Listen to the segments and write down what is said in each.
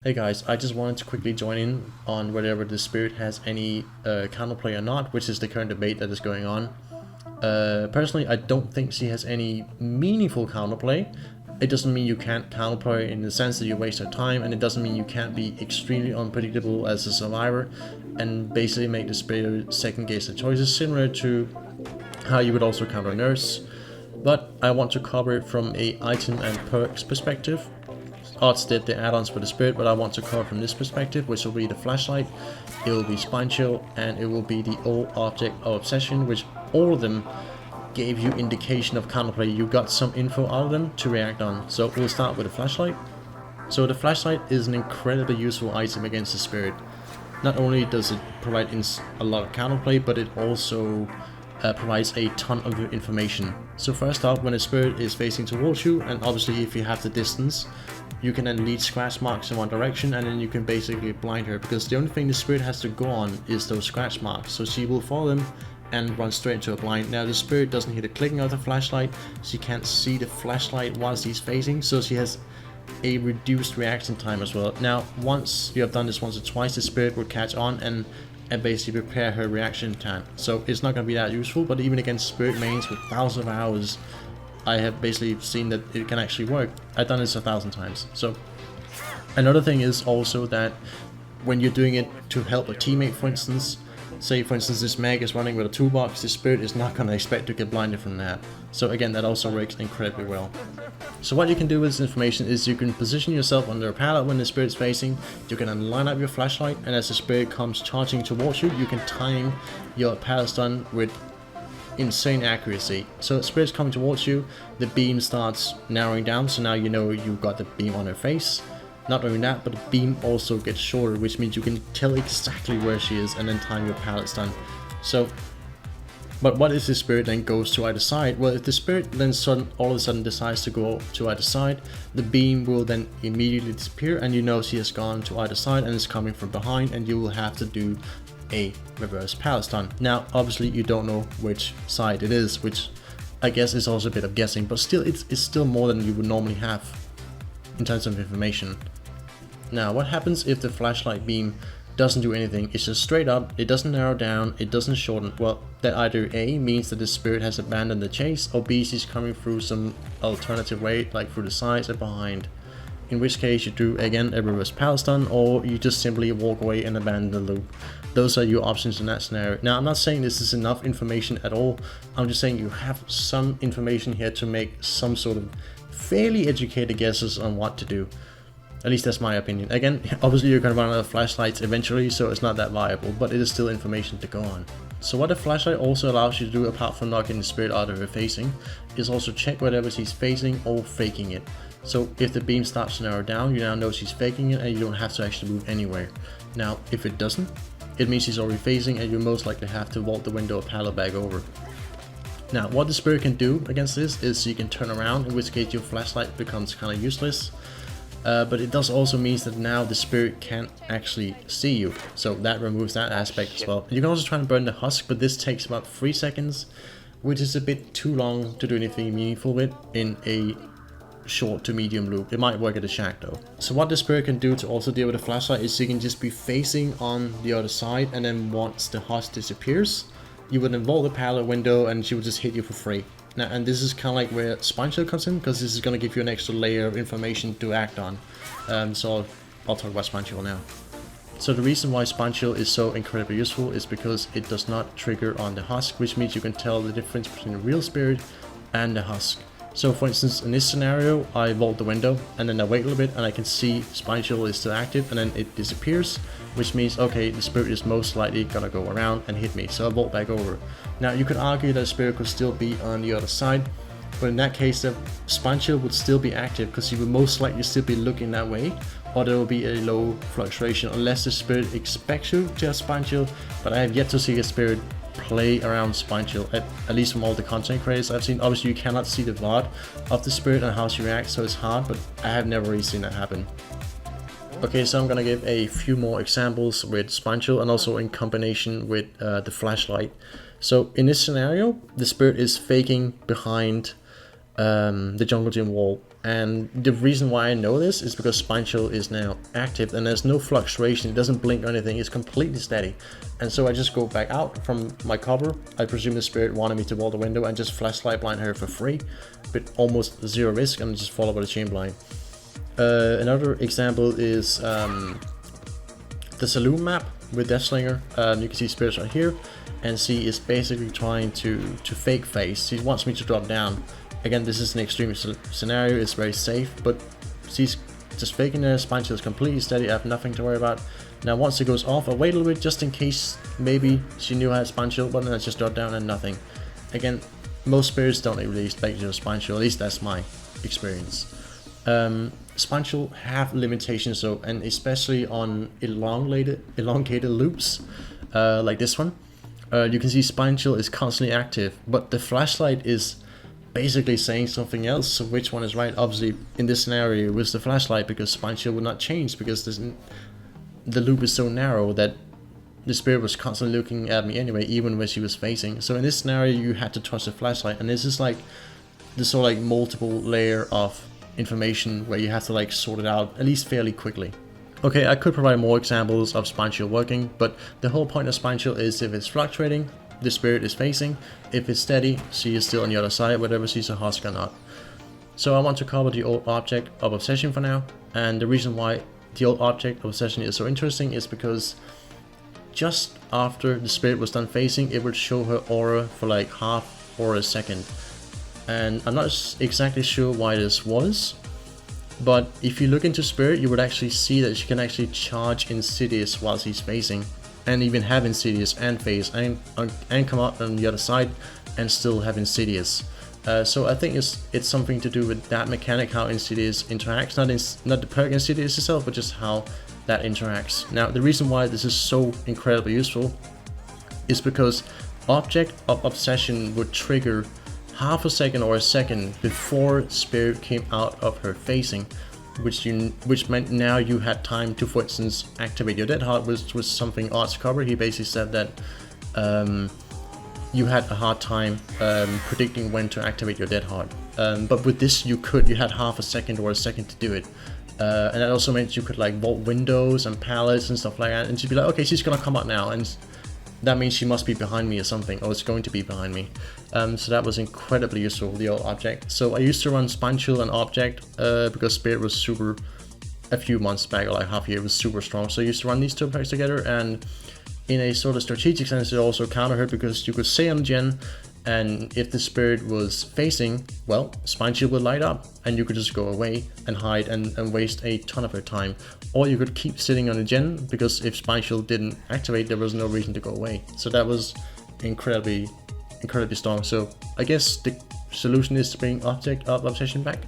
Hey guys, I just wanted to quickly join in on whether the spirit has any counterplay or not, which is the current debate that is going on. Personally, I don't think she has any meaningful counterplay. It doesn't mean you can't counterplay in the sense that you waste your time, and it doesn't mean you can't be extremely unpredictable as a survivor and basically make the spirit second guess the choices, similar to how you would also counter a nurse. But I want to cover it from a item and perks perspective. Odds did the add-ons for the spirit, but I want to cover from this perspective, which will be the flashlight, it will be spine chill, and it will be the old object of obsession, which all of them gave you indication of counterplay. You got some info out of them to react on. So we'll start with the flashlight. So the flashlight is an incredibly useful item against the spirit. Not only does it provide a lot of counterplay, but it also provides a ton of information. So first off, when a spirit is facing towards you, and obviously if you have the distance, you can then lead scratch marks in one direction, and then you can basically blind her, because the only thing the spirit has to go on is those scratch marks. So she will follow them and run straight into a blind. Now the spirit doesn't hear the clicking of the flashlight, she can't see the flashlight while she's facing, so she has a reduced reaction time as well. Now once you have done this once or twice, the spirit will catch on and basically prepare her reaction time. So it's not going to be that useful, but even against spirit mains with thousands of hours, I have basically seen that it can actually work. I've done this 1,000 times. So another thing is also that when you're doing it to help a teammate, for instance, say for instance this mag is running with a toolbox, the spirit is not going to expect to get blinded from that. So again, that also works incredibly well. So what you can do with this information is you can position yourself under a pallet when the spirit's facing, you can then line up your flashlight, and as the spirit comes charging towards you, you can time your pallet stun with insane accuracy. So spirit's coming towards you, the beam starts narrowing down, so now you know you've got the beam on her face. Not only that, but the beam also gets shorter, which means you can tell exactly where she is and then time your pallet stun. So, but what if the spirit then goes to either side? Well, if the spirit then all of a sudden decides to go to either side, the beam will then immediately disappear, and you know she has gone to either side and is coming from behind, and you will have to do a reverse pallet stun. Now obviously you don't know which side it is, which I guess is also a bit of guessing, but still it's still more than you would normally have in terms of information. Now what happens if the flashlight beam doesn't do anything? It's just straight up, it doesn't narrow down, it doesn't shorten. Well, that either A means that the spirit has abandoned the chase, or B, she's coming through some alternative way, like through the sides or behind. In which case you do again a reverse pallet stun, or you just simply walk away and abandon the loop. Those are your options in that scenario. Now I'm not saying this is enough information at all, I'm just saying you have some information here to make some sort of fairly educated guesses on what to do. At least that's my opinion. Again, obviously you're going to run out of flashlights eventually, so it's not that viable, but it is still information to go on. So what the flashlight also allows you to do, apart from knocking the spirit out of her facing, is also check whatever she's facing or faking it. So if the beam starts to narrow down, you now know she's faking it and you don't have to actually move anywhere. Now if it doesn't, it means she's already facing, and you most likely have to vault the window or pallet back over. Now what the spirit can do against this is you can turn around, in which case your flashlight becomes kind of useless. But it does also mean that now the spirit can't actually see you, so that removes that aspect as well. You can also try and burn the husk, but this takes about 3 seconds, which is a bit too long to do anything meaningful with in a short to medium loop. It might work at the shack though. So what the spirit can do to also deal with the flashlight is you can just be facing on the other side, and then once the husk disappears, you would involve the pallet window and she would just hit you for free. Now, and this is kind of like where spine chill comes in, because this is going to give you an extra layer of information to act on. So I'll talk about spine chill now. So the reason why spine chill is so incredibly useful is because it does not trigger on the husk, which means you can tell the difference between the real spirit and the husk. So for instance, in this scenario, I vault the window and then I wait a little bit and I can see spine chill is still active, and then it disappears, which means, okay, the spirit is most likely gonna go around and hit me, so I vault back over. Now you could argue that the spirit could still be on the other side, but in that case the spine chill would still be active, because you would most likely still be looking that way, or there will be a low fluctuation unless the spirit expects you to have spine chill. But I have yet to see a spirit play around spine chill, at least from all the content creators I've seen. Obviously you cannot see the VOD of the spirit and how she reacts, so it's hard, but I have never really seen that happen. Okay, so I'm gonna give a few more examples with spine chill and also in combination with the flashlight. So in this scenario, the spirit is faking behind the jungle gym wall, And the reason why I know this is because Spine Chill is now active and there's no fluctuation, it doesn't blink or anything, it's completely steady. And so I just go back out from my cover. I presume the spirit wanted me to roll the window and just flashlight blind her for free, with almost zero risk, and just follow by the chain blind. Another example is the saloon map with Deathslinger. You can see spirits right here, and she is basically trying to fake face. She wants me to drop down. Again, this is an extreme scenario, it's very safe, but she's just faking there. Spine Chill is completely steady, I have nothing to worry about. Now once it goes off, I wait a little bit just in case maybe she knew I had Spine Chill, but then I just drop down and nothing. Again, most spirits don't really expect you to Spine Chill, at least that's my experience. Spine Chill have limitations though, and especially on elongated loops like this one. You can see Spine Chill is constantly active, but the flashlight is basically saying something else. So which one is right? Obviously in this scenario it was the flashlight, because Spine Chill would not change because the loop is so narrow that the spirit was constantly looking at me anyway, even when she was facing. So in this scenario you had to touch the flashlight, and this is like this sort of like multiple layer of information where you have to like sort it out at least fairly quickly. Okay, I could provide more examples of Spine Chill working, but the whole point of Spine Chill is if it's fluctuating, the spirit is facing. If it's steady, she is still on the other side, whether she's a husk or not. So I want to cover the old object of obsession for now, and the reason why the old object of obsession is so interesting is because just after the spirit was done facing, it would show her aura for like half or a second. And I'm not exactly sure why this was, but if you look into spirit, you would actually see that she can actually charge Insidious while she's facing, and even have Insidious and phase and come out on the other side and still have Insidious. So I think it's something to do with that mechanic, how Insidious interacts, not the perk Insidious itself, but just how that interacts. Now the reason why this is so incredibly useful is because Object of Obsession would trigger half a second or a second before spirit came out of her facing, which meant now you had time to, for instance, activate your Dead Heart, which was something Art's cover. He basically said that you had a hard time predicting when to activate your Dead Heart, but with this you had half a second or a second to do it. And that also meant you could like vault windows and pallets and stuff like that, and she'd be like, okay, she's gonna come out now, and that means she must be behind me or something, or it's going to be behind me. So that was incredibly useful, the old object. So I used to run Spine Chill and Object because Spirit was super, a few months back, or like half a year, was super strong. So I used to run these two packs together, and in a sort of strategic sense it also countered her, because you could say on gen, and if the spirit was facing, well, Spine Chill would light up and you could just go away and hide and waste a ton of her time. Or you could keep sitting on the gen, because if Spine Chill didn't activate, there was no reason to go away. So that was incredibly strong. So I guess the solution is to bring Object of Obsession back.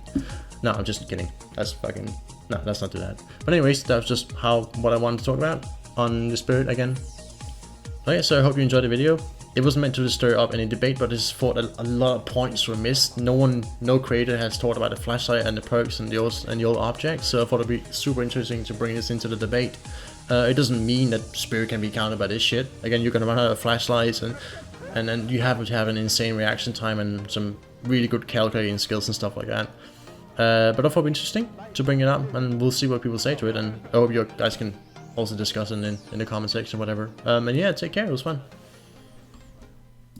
No, I'm just kidding. That's fucking, no, let's not do that. But anyways, that was just what I wanted to talk about on the spirit again. Okay, so I hope you enjoyed the video. It wasn't meant to stir up any debate, but I just thought a lot of points were missed. No creator has talked about the flashlight and the perks and the old objects, so I thought it'd be super interesting to bring this into the debate. It doesn't mean that spirit can be countered by this shit. Again, you're gonna run out of flashlights, and then you have to have an insane reaction time and some really good calculating skills and stuff like that. But I thought it'd be interesting to bring it up, and we'll see what people say to it, and I hope you guys can also discuss it in the comment section or whatever. And yeah, take care, it was fun.